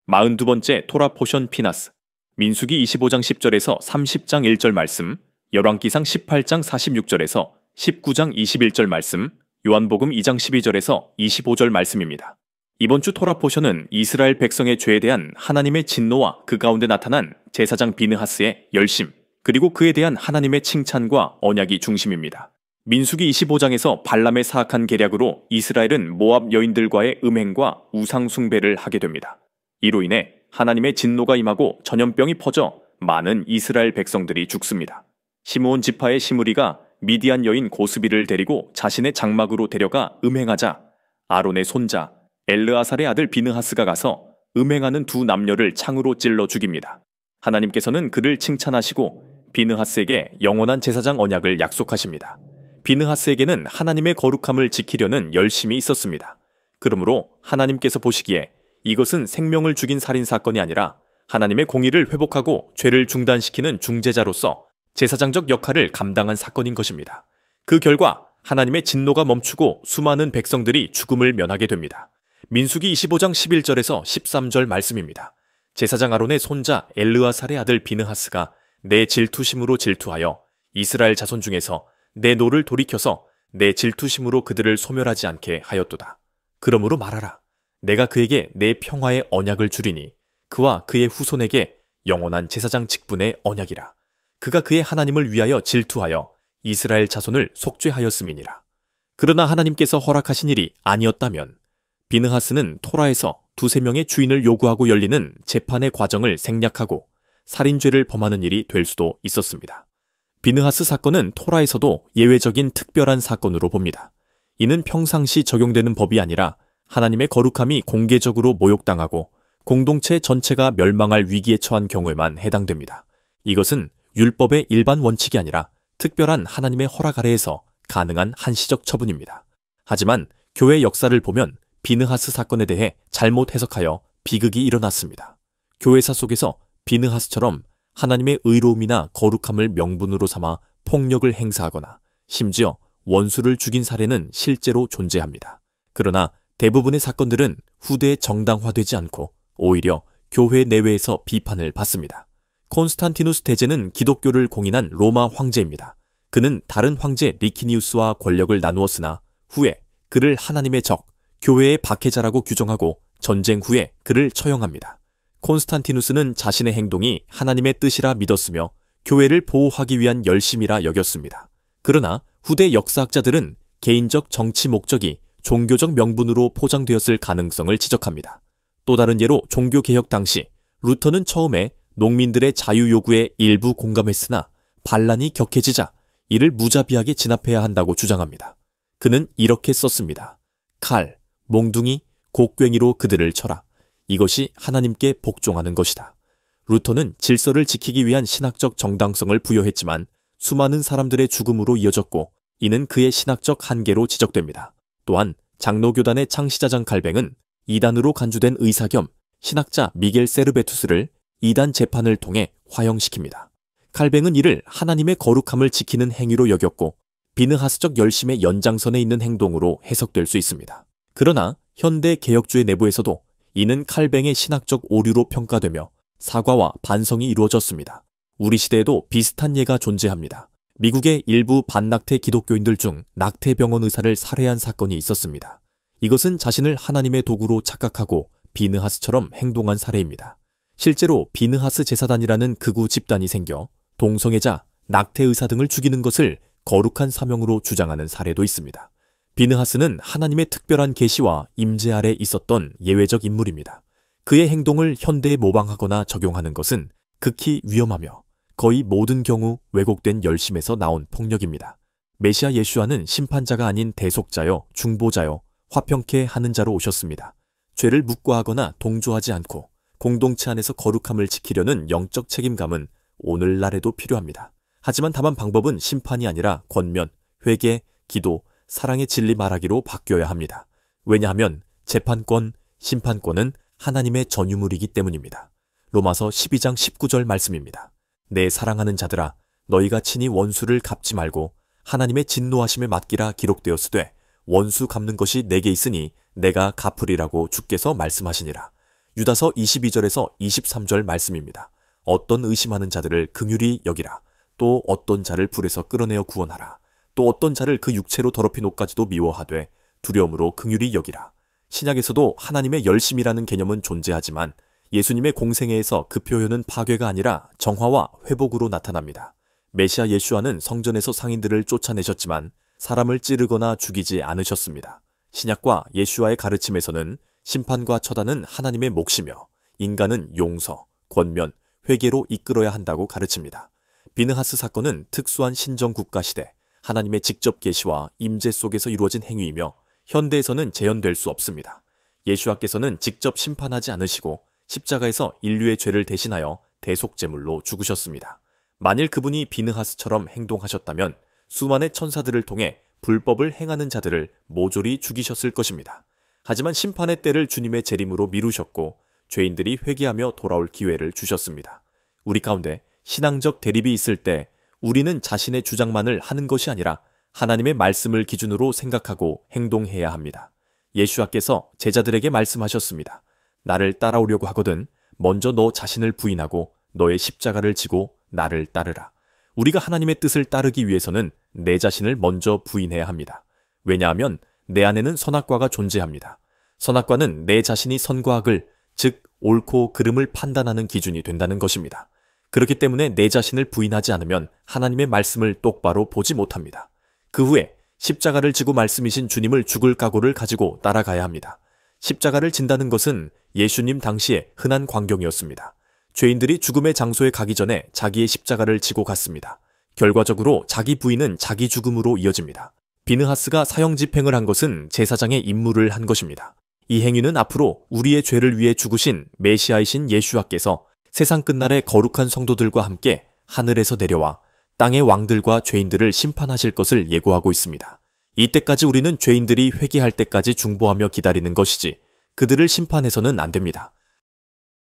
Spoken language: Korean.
42번째 토라 포션 피나스. 민수기 25장 10절에서 30장 1절 말씀, 열왕기상 18장 46절에서 19장 21절 말씀, 요한복음 2장 12절에서 25절 말씀입니다. 이번 주 토라 포션은 이스라엘 백성의 죄에 대한 하나님의 진노와 그 가운데 나타난 제사장 비느하스의 열심, 그리고 그에 대한 하나님의 칭찬과 언약이 중심입니다. 민수기 25장에서 발람의 사악한 계략으로 이스라엘은 모압 여인들과의 음행과 우상 숭배를 하게 됩니다. 이로 인해 하나님의 진노가 임하고 전염병이 퍼져 많은 이스라엘 백성들이 죽습니다. 시므온 지파의 시므리가 미디안 여인 고스비를 데리고 자신의 장막으로 데려가 음행하자 아론의 손자 엘르아살의 아들 비느하스가 가서 음행하는 두 남녀를 창으로 찔러 죽입니다. 하나님께서는 그를 칭찬하시고 비느하스에게 영원한 제사장 언약을 약속하십니다. 비느하스에게는 하나님의 거룩함을 지키려는 열심이 있었습니다. 그러므로 하나님께서 보시기에 이것은 생명을 죽인 살인사건이 아니라 하나님의 공의를 회복하고 죄를 중단시키는 중재자로서 제사장적 역할을 감당한 사건인 것입니다. 그 결과 하나님의 진노가 멈추고 수많은 백성들이 죽음을 면하게 됩니다. 민수기 25장 11절에서 13절 말씀입니다. 제사장 아론의 손자 엘르아살의 아들 비느하스가 내 질투심으로 질투하여 이스라엘 자손 중에서 내 노를 돌이켜서 내 질투심으로 그들을 소멸하지 않게 하였도다. 그러므로 말하라. 내가 그에게 내 평화의 언약을 주리니 그와 그의 후손에게 영원한 제사장 직분의 언약이라. 그가 그의 하나님을 위하여 질투하여 이스라엘 자손을 속죄하였음이니라. 그러나 하나님께서 허락하신 일이 아니었다면 비느하스는 토라에서 두세 명의 주인을 요구하고 열리는 재판의 과정을 생략하고 살인죄를 범하는 일이 될 수도 있었습니다. 비느하스 사건은 토라에서도 예외적인 특별한 사건으로 봅니다. 이는 평상시 적용되는 법이 아니라 하나님의 거룩함이 공개적으로 모욕당하고 공동체 전체가 멸망할 위기에 처한 경우에만 해당됩니다. 이것은 율법의 일반 원칙이 아니라 특별한 하나님의 허락 아래에서 가능한 한시적 처분입니다. 하지만 교회 역사를 보면 비느하스 사건에 대해 잘못 해석하여 비극이 일어났습니다. 교회사 속에서 비느하스처럼 하나님의 의로움이나 거룩함을 명분으로 삼아 폭력을 행사하거나 심지어 원수를 죽인 사례는 실제로 존재합니다. 그러나 대부분의 사건들은 후대에 정당화되지 않고 오히려 교회 내외에서 비판을 받습니다. 콘스탄티누스 대제는 기독교를 공인한 로마 황제입니다. 그는 다른 황제 리키니우스와 권력을 나누었으나 후에 그를 하나님의 적, 교회의 박해자라고 규정하고 전쟁 후에 그를 처형합니다. 콘스탄티누스는 자신의 행동이 하나님의 뜻이라 믿었으며 교회를 보호하기 위한 열심이라 여겼습니다. 그러나 후대 역사학자들은 개인적 정치 목적이 종교적 명분으로 포장되었을 가능성을 지적합니다. 또 다른 예로 종교개혁 당시 루터는 처음에 농민들의 자유 요구에 일부 공감했으나 반란이 격해지자 이를 무자비하게 진압해야 한다고 주장합니다. 그는 이렇게 썼습니다. 칼, 몽둥이, 곡괭이로 그들을 쳐라. 이것이 하나님께 복종하는 것이다. 루터는 질서를 지키기 위한 신학적 정당성을 부여했지만 수많은 사람들의 죽음으로 이어졌고 이는 그의 신학적 한계로 지적됩니다. 또한 장로교단의 창시자장 칼뱅은 이단으로 간주된 의사 겸 신학자 미겔 세르베투스를 이단 재판을 통해 화형시킵니다. 칼뱅은 이를 하나님의 거룩함을 지키는 행위로 여겼고 비느하스적 열심의 연장선에 있는 행동으로 해석될 수 있습니다. 그러나 현대 개혁주의 내부에서도 이는 칼뱅의 신학적 오류로 평가되며 사과와 반성이 이루어졌습니다. 우리 시대에도 비슷한 예가 존재합니다. 미국의 일부 반낙태 기독교인들 중 낙태병원 의사를 살해한 사건이 있었습니다. 이것은 자신을 하나님의 도구로 착각하고 비느하스처럼 행동한 사례입니다. 실제로 비느하스 제사단이라는 극우 집단이 생겨 동성애자, 낙태 의사 등을 죽이는 것을 거룩한 사명으로 주장하는 사례도 있습니다. 비느하스는 하나님의 특별한 계시와 임재 아래 있었던 예외적 인물입니다. 그의 행동을 현대에 모방하거나 적용하는 것은 극히 위험하며 거의 모든 경우 왜곡된 열심에서 나온 폭력입니다. 메시아 예수와는 심판자가 아닌 대속자요, 중보자요, 화평케 하는 자로 오셨습니다. 죄를 묵과하거나 동조하지 않고 공동체 안에서 거룩함을 지키려는 영적 책임감은 오늘날에도 필요합니다. 하지만 다만 방법은 심판이 아니라 권면, 회개, 기도, 사랑의 진리 말하기로 바뀌어야 합니다. 왜냐하면 재판권, 심판권은 하나님의 전유물이기 때문입니다. 로마서 12장 19절 말씀입니다. 내 사랑하는 자들아 너희가 친히 원수를 갚지 말고 하나님의 진노하심에 맡기라 기록되었으되 원수 갚는 것이 내게 있으니 내가 갚으리라고 주께서 말씀하시니라. 유다서 22절에서 23절 말씀입니다. 어떤 의심하는 자들을 긍휼히 여기라. 또 어떤 자를 불에서 끌어내어 구원하라. 또 어떤 자를 그 육체로 더럽힌 옷까지도 미워하되 두려움으로 긍휼히 여기라. 신약에서도 하나님의 열심이라는 개념은 존재하지만 예수님의 공생애에서 그 표현은 파괴가 아니라 정화와 회복으로 나타납니다. 메시아 예수와는 성전에서 상인들을 쫓아내셨지만 사람을 찌르거나 죽이지 않으셨습니다. 신약과 예수와의 가르침에서는 심판과 처단은 하나님의 몫이며 인간은 용서, 권면, 회개로 이끌어야 한다고 가르칩니다. 비느하스 사건은 특수한 신정국가 시대, 하나님의 직접 계시와 임재 속에서 이루어진 행위이며 현대에서는 재현될 수 없습니다. 예수와께서는 직접 심판하지 않으시고 십자가에서 인류의 죄를 대신하여 대속제물로 죽으셨습니다. 만일 그분이 비느하스처럼 행동하셨다면 수많은 천사들을 통해 불법을 행하는 자들을 모조리 죽이셨을 것입니다. 하지만 심판의 때를 주님의 재림으로 미루셨고 죄인들이 회개하며 돌아올 기회를 주셨습니다. 우리 가운데 신앙적 대립이 있을 때 우리는 자신의 주장만을 하는 것이 아니라 하나님의 말씀을 기준으로 생각하고 행동해야 합니다. 예수와께서 제자들에게 말씀하셨습니다. 나를 따라오려고 하거든 먼저 너 자신을 부인하고 너의 십자가를 지고 나를 따르라. 우리가 하나님의 뜻을 따르기 위해서는 내 자신을 먼저 부인해야 합니다. 왜냐하면 내 안에는 선악과가 존재합니다. 선악과는 내 자신이 선과 악을, 즉 옳고 그름을 판단하는 기준이 된다는 것입니다. 그렇기 때문에 내 자신을 부인하지 않으면 하나님의 말씀을 똑바로 보지 못합니다. 그 후에 십자가를 지고 말씀이신 주님을 죽을 각오를 가지고 따라가야 합니다. 십자가를 진다는 것은 예수님 당시에 흔한 광경이었습니다. 죄인들이 죽음의 장소에 가기 전에 자기의 십자가를 지고 갔습니다. 결과적으로 자기 부인은 자기 죽음으로 이어집니다. 비느하스가 사형 집행을 한 것은 제사장의 임무를 한 것입니다. 이 행위는 앞으로 우리의 죄를 위해 죽으신 메시아이신 예수와께서 세상 끝날에 거룩한 성도들과 함께 하늘에서 내려와 땅의 왕들과 죄인들을 심판하실 것을 예고하고 있습니다. 이때까지 우리는 죄인들이 회개할 때까지 중보하며 기다리는 것이지 그들을 심판해서는 안 됩니다.